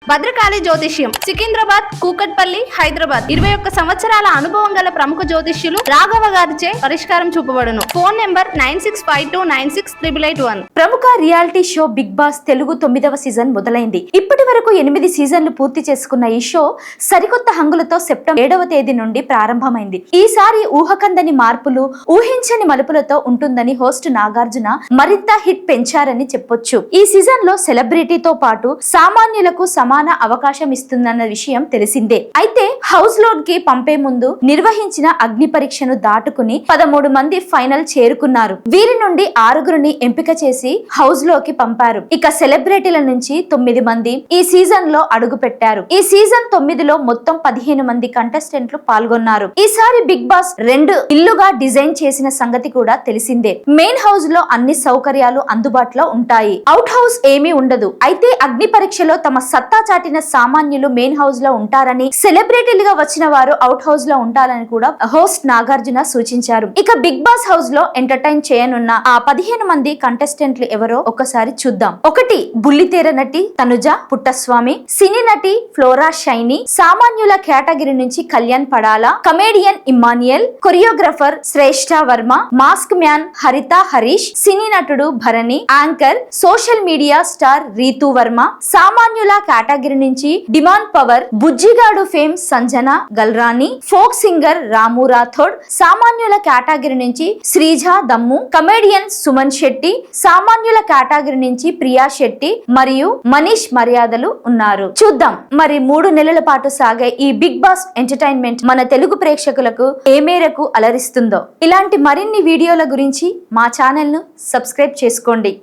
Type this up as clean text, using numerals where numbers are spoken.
భద్రకాళి జ్యోతిష్యం సికింద్రాబాద్, కూకట్పల్లి, హైదరాబాద్ 21 సంవత్సరాల అనుభవం గల ప్రముఖ జ్యోతిష్యులు రాఘవ గారిచే పరిష్కారం చూపబడును. Phone number 9652968881. ప్రముఖ reality show Bigg Boss Telugu 9వ సీజన్ మొదలైంది. ఇప్పటి వరకు 8 సీజన్లు పూర్తి చేసుకున్న ఈ షో సరికొత్త హంగులతో సెప్టెంబర్ 7వ తేదీ నుండి ప్రారంభమైంది. ఈసారి ఊహకందని మార్పులు, ఊహించని మలుపులతో ఉంటుందని హోస్ట్ నాగార్జున మరింత హిట్ పెంచారని చెప్పొచ్చు. ఈ సీజన్ లో సెలబ్రిటీతో పాటు సామాన్యులకు సమాన అవకాశం ఇస్తుందన్న విషయం తెలిసిందే. అయితే హౌస్ లోడ్ కి పంపే ముందు నిర్వహించిన అగ్ని పరీక్షను దాటుకుని 13 మంది ఫైనల్ చేరుకున్నారు. వీరి నుండి 6గురిని ఎంపిక చేసి హౌస్ లోకి పంపారు. ఇక సెలబ్రిటీల నుంచి 9 మంది ఈ సీజన్ లో అడుగు పెట్టారు. ఈ సీజన్ 9లో మొత్తం 15 మంది కంటెస్టెంట్లు పాల్గొన్నారు. ఈసారి బిగ్ బాస్ 2 ఇల్లుగా డిజైన్ చేసిన సంగతి కూడా తెలిసిందే. మెయిన్ హౌస్ లో అన్ని సౌకర్యాలు అందుబాటులో ఉంటాయి. అవుట్ హౌస్ ఏమీ ఉండదు. అయితే అగ్ని పరీక్షలో తమ సత్తా చాటిన సామాన్యులు మెయిన్ హౌస్ లో ఉంటారని, సెలబ్రిటీలుగా వచ్చిన వారు అవుట్ హౌస్ లో ఉంటారని కూడా హోస్ట్ నాగార్జున సూచించారు. ఇక బిగ్ బాస్ హౌస్ లో ఎంటర్టైన్ చేయనున్న ఆ 15 మంది కంటెస్టెంట్లు ఎవరో ఒకసారి చూద్దాం. 1 బుల్లితెర నటి తనుజ పుట్టస్వామి, సినీ నటి ఫ్లోరా షైనీ, సామాన్యుల కేటగిరీ నుంచి Kalyan Padala, comedian Emmanuel, choreographer Shrestha Varma, mask man Haritha Harish, cine నటుడు Bharani, anchor social media star Rithu Varma, సామాన్యుల కేటగిరీ నుంచి డిమాండ్ పవర్, Bujjigadu fame Sanjana Galrani, folk singer Ramu Rathod, సామాన్యుల కేటగిరీ నుంచి శ్రీజ దమ్ము, కమేడియన్ సుమన్ శెట్టి, సామాన్యుల కేటగిరీ నుంచి ప్రియా శెట్టి మరియు మనీష్ మర్యాదలు ఉన్నారు. చూద్దాం మరి 3 నెలల పాటు సాగే ఈ బిగ్ బాస్ ఎంటర్టైన్మెంట్ మన తెలుగు ప్రేక్షకులకు ఏ మేరకు అలరిస్తుందో. ఇలాంటి మరిన్ని వీడియోల గురించి మా ఛానల్ ను సబ్స్క్రైబ్ చేసుకోండి.